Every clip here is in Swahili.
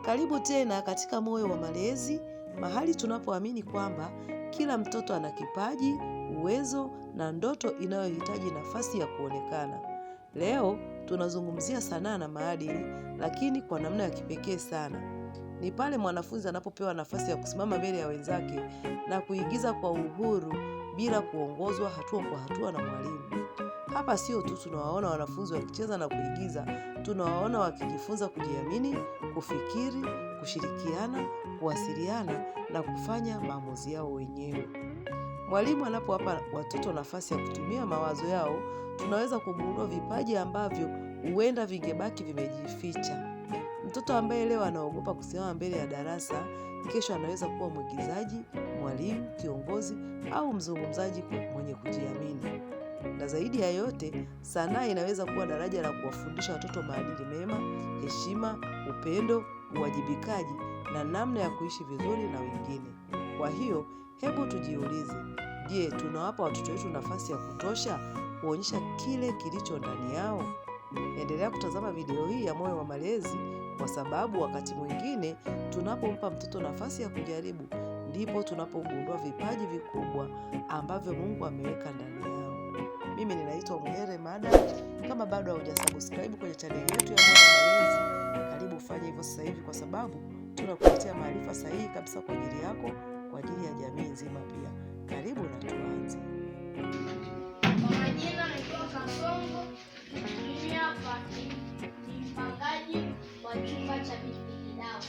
Karibu tena katika Moyo wa Malezi, mahali tunapoamini kwamba kila mtoto ana kipaji, uwezo na ndoto inayohitaji nafasi ya kuonekana. Leo tunazungumzia sanaa na maadili, lakini kwa namna ya kipekee sana. Ni pale mwanafunzi anapopewa nafasi ya kusimama mbele ya wenzake na kuigiza kwa uhuru bila kuongozwa hatua kwa hatua na mwalimu. Hapa sio tu tunawaona wanafunzi wakicheza na kuigiza, tunawaona wakijifunza kujiamini, kufikiri, kushirikiana, kuwasiliana na kufanya maamuzi yao wenyewe. Mwalimu anapowapa watoto nafasi ya kutumia mawazo yao, tunaweza kugundua vipaji ambavyo huenda vingebaki vimejificha. Mtoto ambaye leo anaogopa kusimama mbele ya darasa, kesho anaweza kuwa mwigizaji, mwalimu, kiongozi au mzungumzaji mwenye kujiamini. Na zaidi ya yote, sanaa inaweza kuwa daraja la kuwafundisha watoto maadili mema, heshima, upendo, uwajibikaji na namna ya kuishi vizuri na wengine. Kwa hiyo, hebu tujiulize, je, tunawapa watoto wetu nafasi ya kutosha kuonyesha kile kilicho ndani yao? Endelea kutazama video hii ya Moyo wa Malezi, kwa sababu wakati mwingine tunapompa mtoto nafasi ya kujaribu, ndipo tunapogundua vipaji vikubwa ambavyo Mungu ameweka ndani yao. Mimi ninaitwa Muhere Mada. Kama bado hujasubscribe kwenye channel yetu ya Moyo wa Malezi, karibu ufanye hivyo sasa hivi, kwa sababu tunakuletea maarifa sahihi kabisa kwa ajili yako, kwa ajili ya jamii nzima pia. Karibu na tuanze. Kwa majina naitwa Kasongo. Mimi hapa ni mpangaji wa chumba cha pilipili dawa.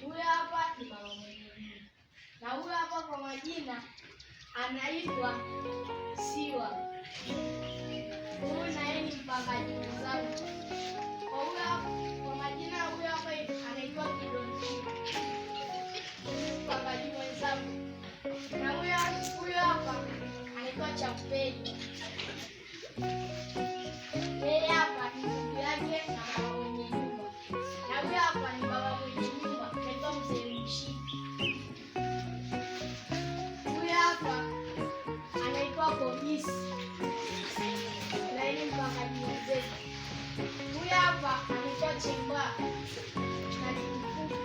Huyu hapa ni mama mwenyewe. Na huyu hapa kwa majina anaitwa Siwa. Huyu naye ni mpangaji mwenzangu. Kwa majina huyu hapa anaitwa Kidonchi. Mpangaji mwenzangu. Na huyu hapa anaitwa Champeni. Yeye hapa ni ndugu yake na mama mwenye nyumba. Na huyu hapa ni baba mwenye nyumba, anaitwa Mzee Mshiki. Huyu hapa anaitwa Komisi. Na yeye ni mpangaji mwenzetu. Huyu hapa anaitwa Chemba. Na ni mkuu.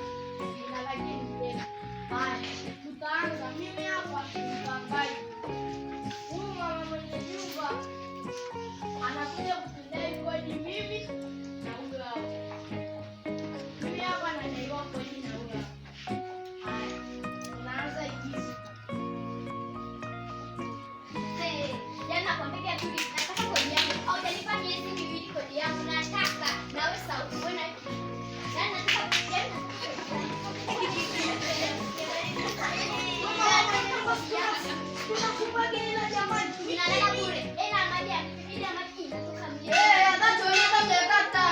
Jina lake ni Mbele. Haya, tutaanza. Mimi hapa ni mpangaji. Huyu mama mwenye nyumba anakuja kutudai kodi mimi na huyo hapa. Mimi hapa nadaiwa kodi na huyo hapa. Haya, tunaanza igizo. Jana kwa mbele tu nataka kodi yangu. Au utanipa miezi miwili kodi yangu nataka. Na wewe sauti wewe na jana nataka jana. Tunakupa geni la jamani. Ninalala bure. Ela maji ile maji inatoka mjini. Hata tuonyesha mtakata.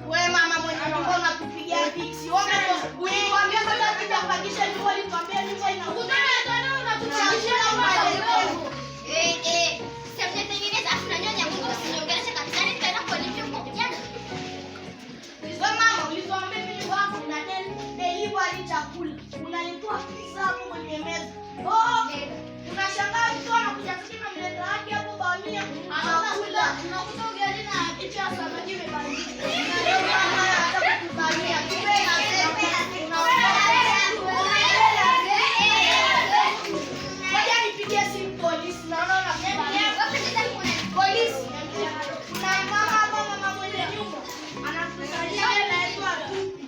Wewe mama mwenye nyumba unatupigia fiksi. Ulituambia kama tutapangisha nyumba, ulituambia nyumba inakuja. Unatupangisha nyumba. Chakula unalitoa pizza hapo kwenye meza. Unashangaa mtu anakuja kuchukua mlendo wake hapo bamia, anakula. Unakuta ugali na kichwa cha samaki imebadilika. Ndio maana hata kukubania. Ngoja nipigie simu polisi. Naona unakubania. Polisi. Kuna mama mwenye nyumba anakusalia na yetu atupi.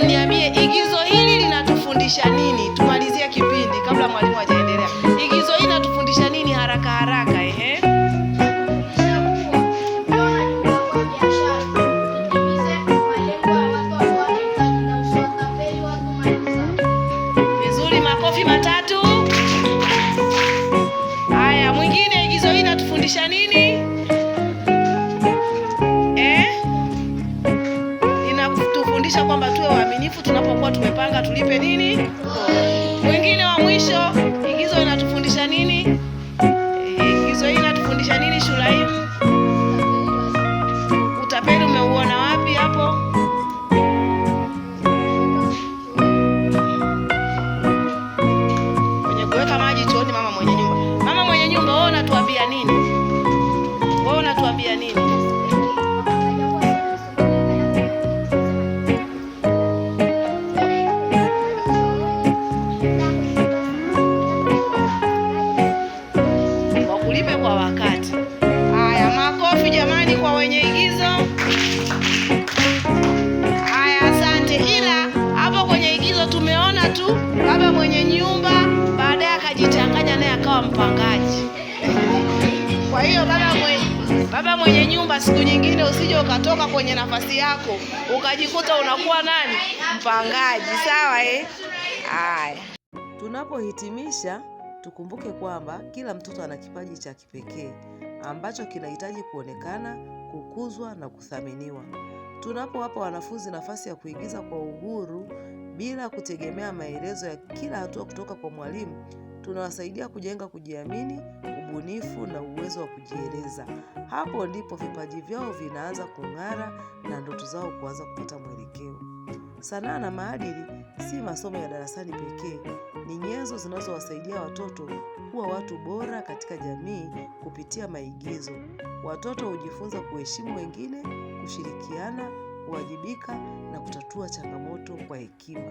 Mniambie igizo hili linatufundisha nini? Tumalizie kipindi kabla mwalimu hajaendelea. Igizo hili linatufundisha nini haraka haraka Vizuri, makofi matatu. Haya, mwingine igizo hili linatufundisha nini? Linatufundisha kwamba tuwe waaminifu tunapokuwa tumepanga tulipe nini? Mwingine wa mwisho, igizo linatufundisha nini? Igizo hili linatufundisha nini shuleni? Utapeli umeuona wapi hapo? Kwenye kuweka maji chooni mama mwenye nyumba. Mama mwenye nyumba, wewe unatuambia nini? Wewe unatuambia nini? Ulipe kwa wakati. Haya, makofi jamani kwa wenye igizo. Haya, asante. Ila hapo kwenye igizo tumeona tu baba mwenye nyumba baadaye akajichanganya naye akawa mpangaji. Kwa hiyo baba mwenye nyumba, siku nyingine usije ukatoka kwenye nafasi yako ukajikuta unakuwa nani? Mpangaji. Sawa Haya. Tunapohitimisha tukumbuke kwamba kila mtoto ana kipaji cha kipekee ambacho kinahitaji kuonekana, kukuzwa na kuthaminiwa. Tunapowapa wanafunzi nafasi ya kuigiza kwa uhuru bila kutegemea maelezo ya kila hatua kutoka kwa mwalimu, tunawasaidia kujenga kujiamini, ubunifu na uwezo wa kujieleza. Hapo ndipo vipaji vyao vinaanza kung'ara na ndoto zao kuanza kupata mwelekeo. Sanaa na maadili si masomo ya darasani pekee, ni nyenzo zinazowasaidia watoto kuwa watu bora katika jamii kupitia maigizo. Watoto hujifunza kuheshimu wengine, kushirikiana, kuwajibika na kutatua changamoto kwa hekima.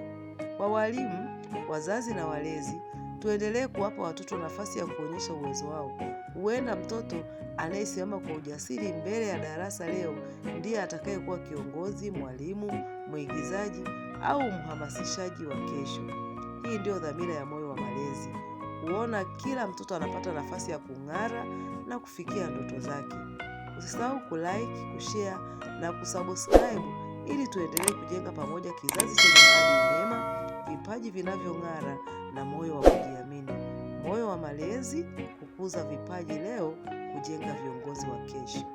Kwa walimu, wazazi na walezi, tuendelee kuwapa watoto nafasi ya kuonyesha uwezo wao. Huenda mtoto anayesimama kwa ujasiri mbele ya darasa leo ndiye atakayekuwa kiongozi, mwalimu, mwigizaji au mhamasishaji wa kesho. Hii ndio dhamira ya Moyo wa Malezi, kuona kila mtoto anapata nafasi ya kung'ara na kufikia ndoto zake. Usisahau kulike, kushare na kusubscribe ili tuendelee kujenga pamoja kizazi chenye maadili mema, vipaji vinavyong'ara na moyo wa kujiamini. Moyo wa Malezi, kukuza vipaji leo, kujenga viongozi wa kesho.